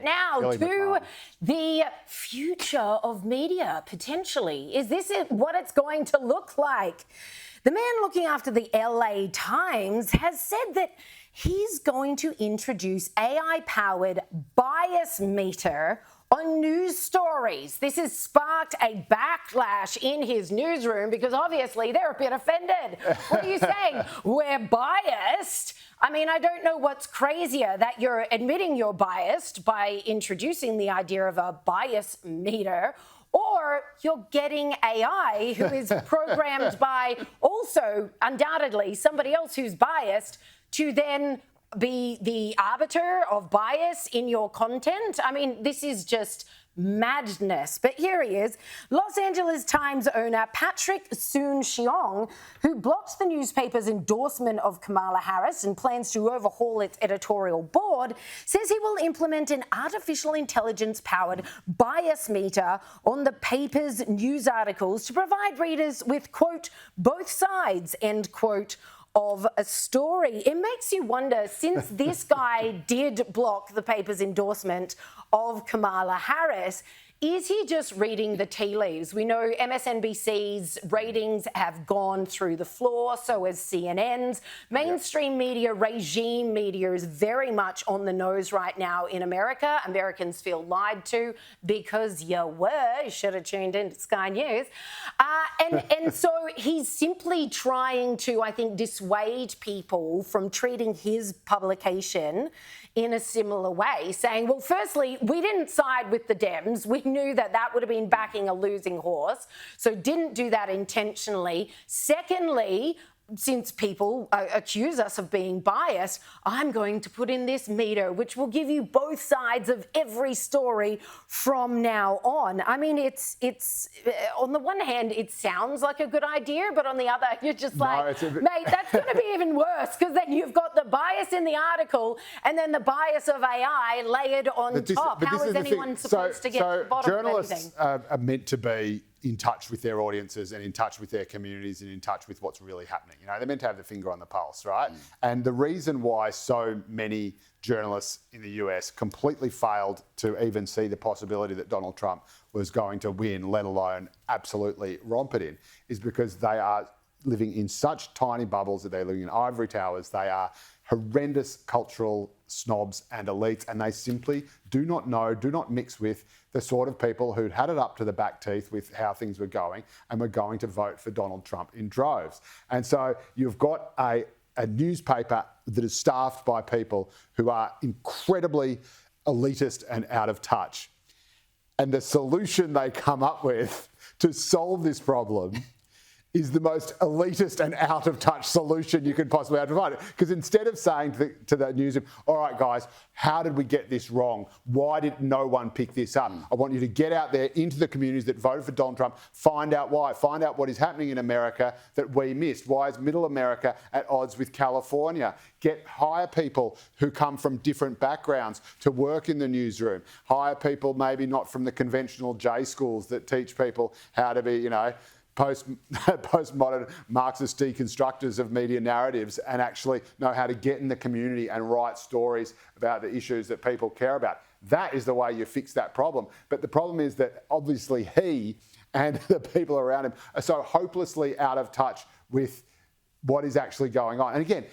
Now Billy to McMahon. the future of media, potentially. Is this what it's going to look like? The man looking after the LA Times has said that he's going to introduce AI-powered bias meter on news stories. This has sparked a backlash in his newsroom because obviously they're a bit offended. What are you saying? We're biased? I mean, I don't know what's crazier, that you're admitting you're biased by introducing the idea of a bias meter, or you're getting AI who is programmed by also undoubtedly somebody else who's biased to then be the arbiter of bias in your content. I mean, this is just madness. But here he is, Los Angeles Times owner Patrick Soon-Shiong, who blocked the newspaper's endorsement of Kamala Harris and plans to overhaul its editorial board, says he will implement an artificial intelligence-powered bias meter on the paper's news articles to provide readers with, quote, both sides, end quote, of a story. It makes you wonder, since this guy did block the paper's endorsement of Kamala Harris, is he just reading the tea leaves? We know MSNBC's ratings have gone through the floor, so has CNN's. Mainstream media, regime media is very much on the nose right now in America. Americans feel lied to because you should have tuned into Sky News. And so he's simply trying to, I think, dissuade people from treating his publication in a similar way, saying, well, firstly, we didn't side with the Dems. We knew that that would have been backing a losing horse, so didn't do that intentionally. Secondly, since people accuse us of being biased, I'm going to put in this meter, which will give you both sides of every story from now on. I mean, it's on the one hand, it sounds like a good idea, but on the other, you're just mate, that's going to be even worse, because then you've got the bias in the article and then the bias of AI layered on top. How is anyone supposed to get to the bottom of anything? Journalists are meant to be in touch with their audiences and in touch with their communities and in touch with what's really happening. You know, they're meant to have the finger on the pulse, right? And the reason why so many journalists in the US completely failed to even see the possibility that Donald Trump was going to win, let alone absolutely romp it in, is because they are living in such tiny bubbles, that they're living in ivory towers. They are horrendous cultural snobs and elites, and they simply do not know, do not mix with the sort of people who'd had it up to the back teeth with how things were going and were going to vote for Donald Trump in droves. And so you've got a newspaper that is staffed by people who are incredibly elitist and out of touch. And the solution they come up with to solve this problem is the most elitist and out-of-touch solution you could possibly have to find. Because instead of saying to the newsroom, all right, guys, how did we get this wrong? Why did no one pick this up? I want you to get out there into the communities that voted for Donald Trump, find out why, find out what is happening in America that we missed. Why is Middle America at odds with California? Hire people who come from different backgrounds to work in the newsroom. Hire people maybe not from the conventional J schools that teach people how to be, you know, postmodern Marxist deconstructors of media narratives and actually know how to get in the community and write stories about the issues that people care about. That is the way you fix that problem. But the problem is that obviously he and the people around him are so hopelessly out of touch with what is actually going on. And again,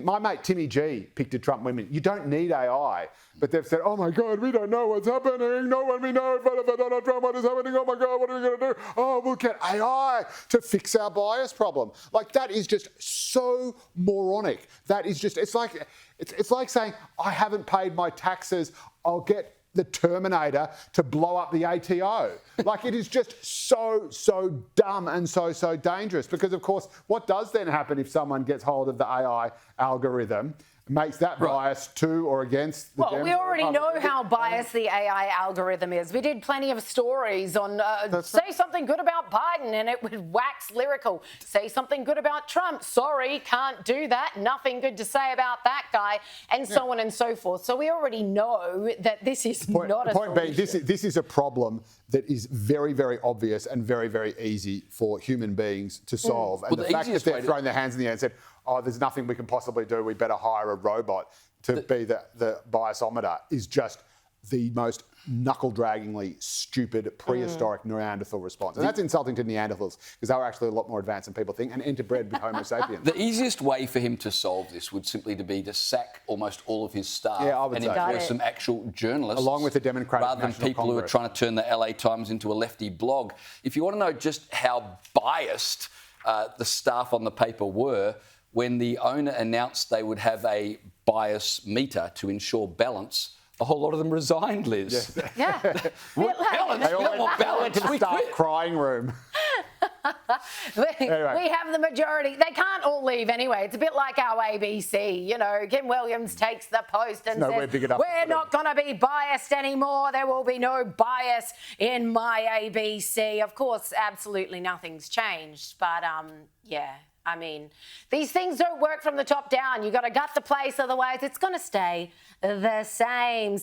my mate Timmy G picked a Trump win. You don't need AI, but they've said, oh my God, we don't know what's happening. No one we know but Donald Trump, what is happening? Oh my God, what are we going to do? Oh, we'll get AI to fix our bias problem. Like, that is just so moronic. That is just, it's like saying, I haven't paid my taxes, I'll get the Terminator to blow up the ATO. Like, it is just so dumb and so dangerous, because of course, what does then happen if someone gets hold of the AI algorithm, makes that bias to or against the Well, we already know how biased the AI algorithm is. We did plenty of stories on say something good about Biden and it would wax lyrical. Say something good about Trump. Sorry, can't do that. Nothing good to say about that guy, and so on and so forth. So we already know that this is not a point being, solution. this is a problem that is very, very obvious and very, very easy for human beings to solve. And the fact that they've thrown their hands in the air and said, oh, there's nothing we can possibly do, we better hire a robot to be the biasometer, is just the most knuckle-draggingly stupid prehistoric Neanderthal response. And that's insulting to Neanderthals because they were actually a lot more advanced than people think and interbred with Homo sapiens. The easiest way for him to solve this would simply be to sack almost all of his staff Yeah, I would and say. employ some actual journalists. Along with the Democratic rather than National people who are Congress. trying to turn the LA Times into a lefty blog. If you want to know just how biased the staff on the paper were, when the owner announced they would have a bias meter to ensure balance, a whole lot of them resigned, Liz. Yeah. Balance, They all we want went balance, to the we staff quit. crying room. We have the majority. They can't all leave anyway. It's a bit like our ABC. You know, Kim Williams takes the post and nowhere says, big enough to we're put not going to be biased anymore. There will be no bias in my ABC. Of course, absolutely nothing's changed. But, yeah, I mean, these things don't work from the top down. You've got to gut the place, otherwise it's going to stay the same.